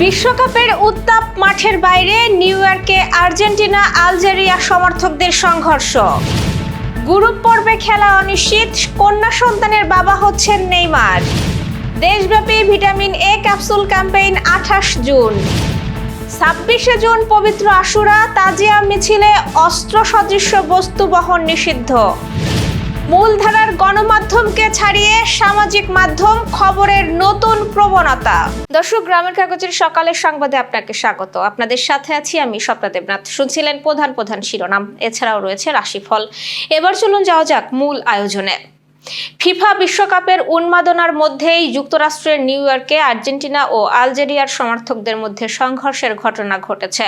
বিশ্বকাপের উত্তাপ মাঠের বাইরে নিউ ইয়র্কে আর্জেন্টিনা আলজেরিয়া সমর্থকদের সংঘর্ষ। গ্রুপ পর্বে খেলা অনিশ্চিত, কন্যা সন্তানের বাবা হচ্ছেন নেইমার। দেশব্যাপী vitamin A capsule campaign 28 June. 26শে জুন পবিত্র আশুরা, তাজিয়া মিছিলে অস্ত্র সদৃশ্য বস্তু বহন নিষিদ্ধ। মূলধারার গণমাধ্যমকে ছাড়িয়ে সামাজিক মাধ্যম খবরের নতুন প্রবণতা। দর্শক, গ্রামের কাগজের সকালের সংবাদে আপনাকে স্বাগত। আপনাদের সাথে আছি আমি স্বপ্না দেবনাথ। শুনছিলেন প্রধান শিরোনাম, এছাড়াও রয়েছে রাশিফল। এবার চলুন যাওয়া যাক মূল আয়োজনে। ফিফা বিশ্বকাপের উন্মাদনার মধ্যেই যুক্তরাষ্ট্রের নিউ ইয়র্কে আর্জেন্টিনা ও আলজেরিয়ার সমর্থকদের মধ্যে সংঘর্ষের ঘটনা ঘটেছে।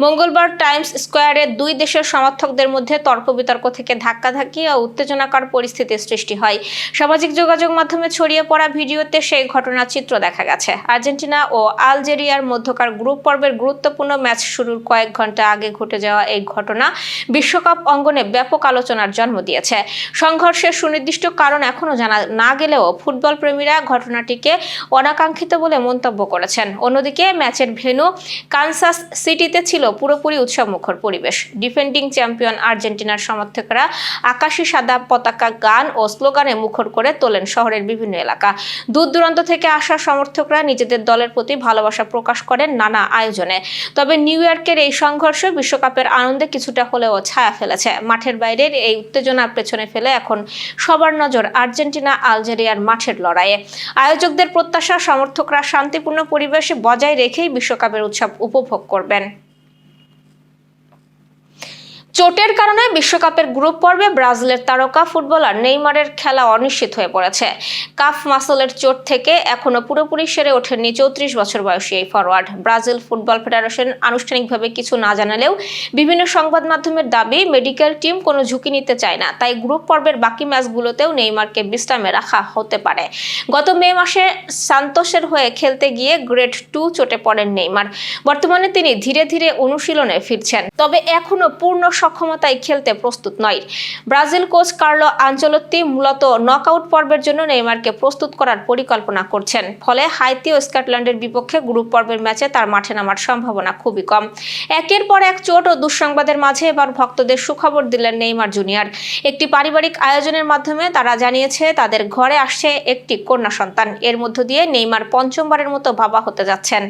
মঙ্গলবার টাইমস স্কোয়ারে দুই দেশের সমর্থকদের মধ্যে তর্ক বিতর্ক থেকে ধাক্কাধাক্কি ও উত্তেজনাকর পরিস্থিতির সৃষ্টি হয়। সামাজিক যোগাযোগ মাধ্যমে ছড়িয়ে পড়া ভিডিওতে সেই ঘটনার চিত্র দেখা গেছে। আর্জেন্টিনা ও আলজেরিয়ার মধ্যকার গ্রুপ পর্বের গুরুত্বপূর্ণ ম্যাচ শুরুর কয়েক ঘন্টা আগে ঘটে যাওয়া এই ঘটনা বিশ্বকাপ অঙ্গনে ব্যাপক আলোচনার জন্ম দিয়েছে। সংঘর্ষের সুনির্দিষ্ট কারণ এখনো জানা না গেলেও ফুটবল প্রেমীরা ঘটনাটিকে অনাকাঙ্ক্ষিত বলে মন্তব্য করেছেন। অন্যদিকে ম্যাচের ভেন্যু কানসাস সিটিতে ছিল পুরোপুরি উৎসবমুখর পরিবেশ। ডিফেন্ডিং চ্যাম্পিয়ন আর্জেন্টিনার সমর্থকরা আকাশি সাদা পতাকা, গান ও স্লোগানে মুখর করে তোলেন শহরের বিভিন্ন এলাকা। দূর দূরান্ত থেকে আসা সমর্থকরা নিজেদের দলের প্রতি ভালোবাসা প্রকাশ করেন নানা আয়োজনে। তবে নিউ ইয়র্কের এই সংঘর্ষ বিশ্বকাপের আনন্দে কিছুটা হলেও ছায়া ফেলেছে। মাঠের বাইরের এই উত্তেজনার পেছনে ফেলে এখন সবার নজর আর্জেন্টিনা আলজেরিয়ার মাঠের লড়াইয়ে। আয়োজকদের প্রত্যাশা, সমর্থকরা শান্তিপূর্ণ পরিবেশ বজায় রেখেই বিশ্বকাপের উৎসব উপভোগ করবেন। চোটের কারণে বিশ্বকাপের গ্রুপ পর্বে ব্রাজিলের তারকা ফুটবলার নেইমারের খেলা অনিশ্চিত হয়ে পড়েছে। কাফ মাসলের চোট থেকে এখনো পুরোপুরি সেরে ওঠেননি 34 বছর বয়সী এই ফরওয়ার্ড। ব্রাজিল ফুটবল ফেডারেশন আনুষ্ঠানিকভাবে কিছু না জানালেও বিভিন্ন সংবাদ মাধ্যমের দাবি, মেডিকেল টিম কোনো ঝুঁকি নিতে চায় না, তাই গ্রুপ পর্বের বাকি ম্যাচগুলোতেও নেইমারকে বিশ্রামে রাখা হতে পারে। গত মে মাসে সান্তোসের হয়ে খেলতে গিয়ে গ্রেড 2 চোটে পড়েন নেইমার। বর্তমানে তিনি ধীরে ধীরে অনুশীলনে ফিরছেন, তবে এখনো পূর্ণ সক্ষমতায় খেলতে প্রস্তুত নয়। ব্রাজিল কোচ কার্লো আনচেলত্তি মূলত নকআউট পর্বের জন্য নেইমারকে প্রস্তুত করার পরিকল্পনা করছেন। ফলে হাইতি ও স্কটল্যান্ডের বিপক্ষে গ্রুপ পর্বের ম্যাচে তার মাঠে নামার সম্ভাবনা খুবই কম। একের পর এক চোট ও দুঃসংবাদের মাঝে এবার ভক্তদের সুখবর দিলেন নেইমার জুনিয়র। একটি পারিবারিক আয়োজনের মাধ্যমে তারা জানিয়েছে তাদের ঘরে আসছে একটি কন্যা সন্তান। এর মধ্য দিয়ে নেইমার পঞ্চমবারের মতো বাবা হতে যাচ্ছেন।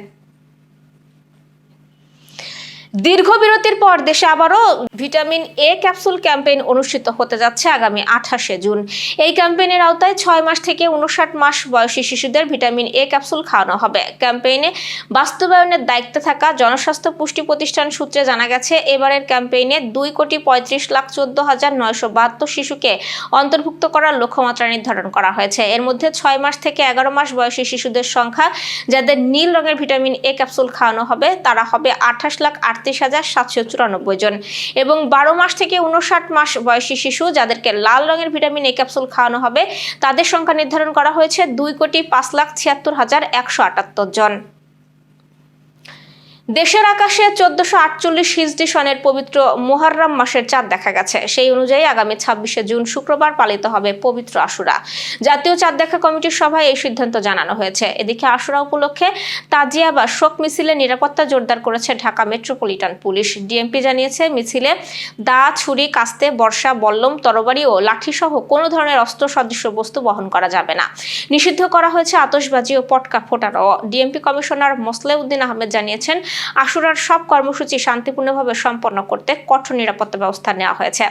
দীর্ঘ বিরতির পর দেশে আবারও ভিটামিন এ ক্যাপসুল ক্যাম্পেইন অনুষ্ঠিত হতে যাচ্ছে আগামী 28শে জুন। এই ক্যাম্পেইনের আওতায় 6 মাস থেকে 59 মাস বয়সী শিশুদের ভিটামিন এ ক্যাপসুল খাওয়ানো হবে। ক্যাম্পেইনে বাস্তবায়নের দায়িত্বে থাকা জনস্বাস্থ্য পুষ্টি প্রতিষ্ঠান সূত্রে জানা গেছে, এবারের ক্যাম্পেইনে 2,35,14,972 শিশুকে অন্তর্ভুক্ত করার লক্ষ্যমাত্রা নির্ধারণ করা হয়েছে। এর মধ্যে 6 মাস থেকে 11 মাস বয়সী শিশুদের সংখ্যা যাদের নীল রঙের ভিটামিন এ ক্যাপসুল খাওয়ানো হবে তারা হবে 28,38,794 জন এবং 12 মাস থেকে 59 মাস বয়সী শিশু যাদেরকে লাল রঙের ভিটামিন এ ক্যাপসুল খাওয়ানো হবে তাদের সংখ্যা নির্ধারণ করা হয়েছে 2,05,76,178 জন। দেশের আকাশে 1448 হিজরি সনের পবিত্র মুহররম মাসের চাঁদ দেখা গেছে। সেই অনুযায়ী আগামী 26শে জুন শুক্রবার পালিত হবে পবিত্র আশুরা। জাতীয় চাঁদ দেখা কমিটির সভায় এই সিদ্ধান্ত জানানো হয়েছে। এদিকে আশুরা উপলক্ষে তাজিয়া বা শোক মিছিলে নিরাপত্তা জোরদার করেছে ঢাকা মেট্রোপলিটন পুলিশ। ডিএমপি জানিয়েছে, মিছিলে দা, ছুরি, কাস্তে, বর্ষা, বল্লম, তরবারি ও লাঠি সহ কোনো ধরনের অস্ত্র সদৃশ্য বস্তু বহন করা যাবে না। নিষিদ্ধ করা হয়েছে আতশবাজি ও পটকা ফোটানো। ডিএমপি কমিশনার মোসলেউদ্দিন আহমেদ জানিয়েছেন, আশুরার সব কর্মসূচি শান্তিপূর্ণভাবে সম্পন্ন করতে কঠোর নিরাপত্তা ব্যবস্থা নেওয়া হয়েছে।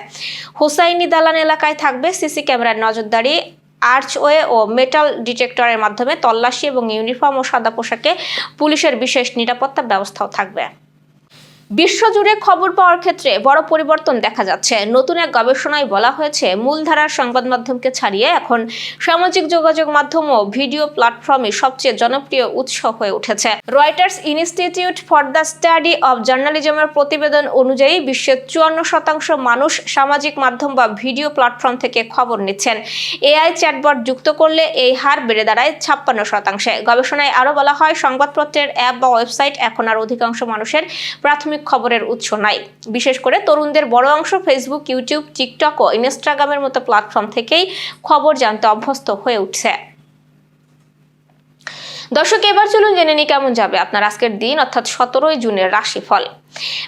হুসাইনি দালান এলাকায় থাকবে সিসি ক্যামেরার নজরদারি, আর্চওয়ে ও মেটাল ডিটেক্টরের মাধ্যমে তল্লাশি এবং ইউনিফর্ম ও সাদা পোশাকে পুলিশের বিশেষ নিরাপত্তা ব্যবস্থাও থাকবে। বিশ্বজুড়ে খবর পাওয়ার ক্ষেত্রে বড় পরিবর্তন দেখা যাচ্ছে। নতুন এক গবেষণায় বলা হয়েছে, মূলধারার সংবাদ মাধ্যমকে ছাড়িয়ে এখন সামাজিক যোগাযোগ মাধ্যম ও ভিডিও প্ল্যাটফর্মে সবচেয়ে জনপ্রিয় উৎস হয়ে উঠেছে। Reuters Institute for the Study of জার্নালিজমের প্রতিবেদন অনুযায়ী বিশ্বের 54% মানুষ সামাজিক মাধ্যম বা ভিডিও প্ল্যাটফর্ম থেকে খবর নিচ্ছেন। এআই চ্যাটবট যুক্ত করলে এই হার বেড়ে দাঁড়ায় 56%। গবেষণায় আরও বলা হয়, সংবাদপত্রের অ্যাপ বা ওয়েবসাইট এখন আর অধিকাংশ মানুষের প্রাথমিক খবরের উৎস নাই। বিশেষ করে তরুণদের বড় অংশ ফেসবুক, ইউটিউব, টিকটক ও ইনস্টাগ্রামের মতো প্ল্যাটফর্ম থেকেই খবর জানতে অভ্যস্ত হয়ে উঠছে। দর্শক, এবার চলুন জেনে নিই কেমন যাবে আপনার আজকের দিন অর্থাৎ 17 জুনের রাশিফল।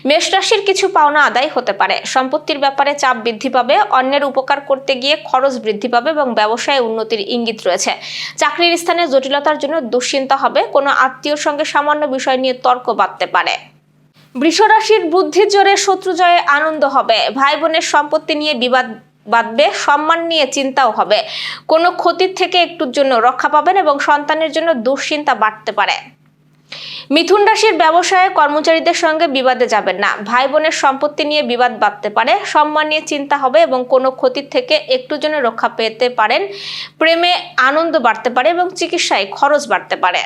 মেষ রাশির কিছু পাওনা আদায় হতে পারে। সম্পত্তির ব্যাপারে চাপ বৃদ্ধি পাবে। অন্যের উপকার করতে গিয়ে খরচ বৃদ্ধি পাবে এবং ব্যবসায় উন্নতির ইঙ্গিত রয়েছে। চাকরির স্থানে জটিলতার জন্য দুশ্চিন্তা হবে। কোনো আত্মীয়র সঙ্গে সামান্য বিষয় নিয়ে তর্ক বাঁধতে পারে। বৃষ রাশির বুদ্ধির জোরে শত্রু জয়ে আনন্দ হবে। ভাই বোনের সম্পত্তি নিয়ে বিবাদ বাঁধবে। সম্মান নিয়ে চিন্তাও হবে। কোনো ক্ষতির থেকে একটুর জন্য রক্ষা পাবেন এবং সন্তানের জন্য দুশ্চিন্তা বাড়তে পারে। মিথুন রাশির ব্যবসায়ে কর্মচারীদের সঙ্গে বিবাদে যাবেন না। ভাই বোনের সম্পত্তি নিয়ে বিবাদ বাঁধতে পারে। সম্মান নিয়ে চিন্তা হবে এবং কোনো ক্ষতির থেকে একটুর জন্য রক্ষা পেতে পারেন। প্রেমে আনন্দ বাড়তে পারে এবং চিকিৎসায় খরচ বাড়তে পারে।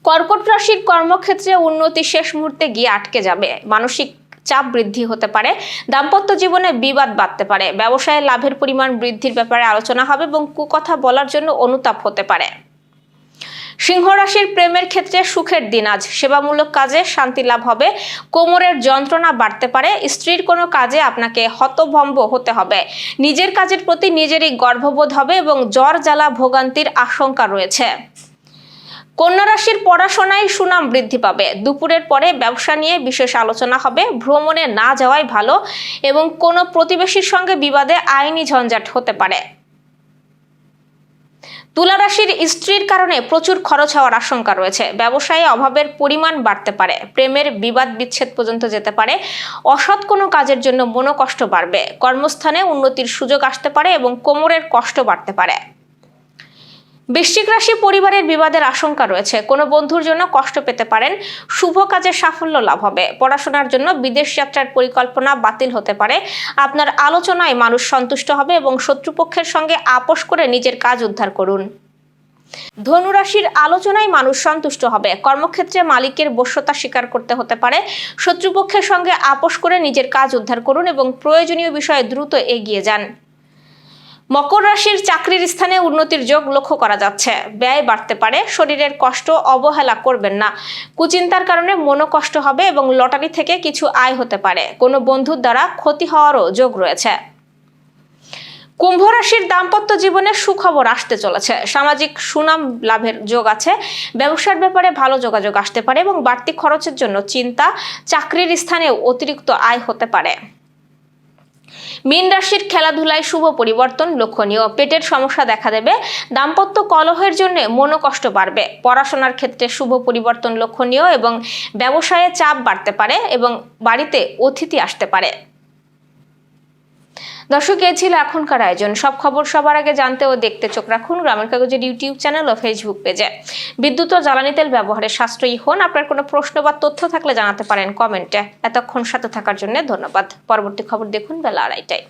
কর্কট রাশির কর্মক্ষেত্রে উন্নতি শেষ মুহূর্তে গিয়ে আটকে যাবে। মানসিক চাপ বৃদ্ধি হতে পারে। দাম্পত্য জীবনে বিবাদ বাড়তে পারে। ব্যবসায়ে লাভের পরিমাণ বৃদ্ধির ব্যাপারে আলোচনা হবে এবং কুকথা বলার জন্য অনুতাপ হতে পারে। সিংহ রাশির প্রেমের ক্ষেত্রে সুখের দিন আজ। সেবামূলক কাজে শান্তি লাভ হবে। কোমরের যন্ত্রণা বাড়তে পারে। স্ত্রীর কোনো কাজে আপনাকে হতভম্ব হতে হবে। নিজের কাজের প্রতি নিজেরই গর্ববোধ হবে এবং জ্বর জ্বালা ভোগান্তির আশঙ্কা রয়েছে। কন্যা রাশির পড়াশোনায় সুনাম বৃদ্ধি পাবে। দুপুরের পরে ব্যবসা নিয়ে বিশেষ আলোচনা হবে। ভ্রমণে না যাওয়াই ভালো এবং কোনো প্রতিবেশীর সঙ্গে বিবাদে আইনি ঝঞ্ঝাট হতে পারে। তুলা রাশির স্ত্রীর কারণে প্রচুর খরচ হওয়ার আশঙ্কা রয়েছে। ব্যবসায়ে অভাবের পরিমাণ বাড়তে পারে। প্রেমের বিবাদ বিচ্ছেদ পর্যন্ত যেতে পারে। অসৎ কোনো কাজের জন্য মনোকষ্ট বাড়বে। কর্মস্থানে উন্নতির সুযোগ আসতে পারে এবং কোমরের কষ্ট বাড়তে পারে। বৃশ্চিক রাশি পরিবারের বিবাদের আশঙ্কা রয়েছে। কোনো বন্ধুর জন্য কষ্ট পেতে পারেন। শুভ কাজে সাফল্য লাভ হবে। পড়াশোনার জন্য বিদেশ যাত্রার পরিকল্পনা বাতিল হতে পারে। আপনার আলোচনায় মানুষ সন্তুষ্ট হবে এবং শত্রুপক্ষের সঙ্গে আপোষ করে নিজের কাজ উদ্ধার করুন। ধনু রাশির আলোচনায় মানুষ সন্তুষ্ট হবে। কর্মক্ষেত্রে মালিকের বশ্যতা স্বীকার করতে হতে পারে। শত্রুপক্ষের সঙ্গে আপোষ করে নিজের কাজ উদ্ধার করুন এবং প্রয়োজনীয় বিষয়ে দ্রুত এগিয়ে যান। মকর রাশির চাকরির স্থানে উন্নতির যোগ লক্ষ্য করা যাচ্ছে। ব্যয় বাড়তে পারে। শরীরের কষ্ট অবহেলা করবেন না। কুচিন্তার কারণে মনোকষ্ট হবে এবং লটারি থেকে কিছু আয় হতে পারে। কোনো বন্ধুর দ্বারা ক্ষতি হওয়ারও যোগ রয়েছে। কুম্ভ রাশির দাম্পত্য জীবনে সুখবর আসতে চলেছে। সামাজিক সুনাম লাভের যোগ আছে। ব্যবসার ব্যাপারে ভালো যোগাযোগ আসতে পারে এবং বাড়তি খরচের জন্য চিন্তা। চাকরির স্থানেও অতিরিক্ত আয় হতে পারে। মীন রাশির খেলাধুলায় শুভ পরিবর্তন লক্ষণীয়। পেটের সমস্যা দেখা দেবে। দাম্পত্য কলহের জন্য মনোকষ্ট বাড়বে। পড়াশোনার ক্ষেত্রে শুভ পরিবর্তন লক্ষণীয় এবং ব্যবসায়ে চাপ বাড়তে পারে এবং বাড়িতে অতিথি আসতে পারে। দর্শক, এ ছিল এখনকার আয়োজন। সব খবর সবার আগে জানতে ও দেখতে চোখ রাখুন গ্রামের কাগজের ইউটিউব চ্যানেল ও ফেসবুক পেজে। বিদ্যুৎ ও জ্বালানি তেল ব্যবহারে সাশ্রয়ী হন। আপনার কোনো প্রশ্ন বা তথ্য থাকলে জানাতে পারেন কমেন্টে। এতক্ষণ সাথে থাকার জন্য ধন্যবাদ। পরবর্তী খবর দেখুন বেলা 2:30টায়।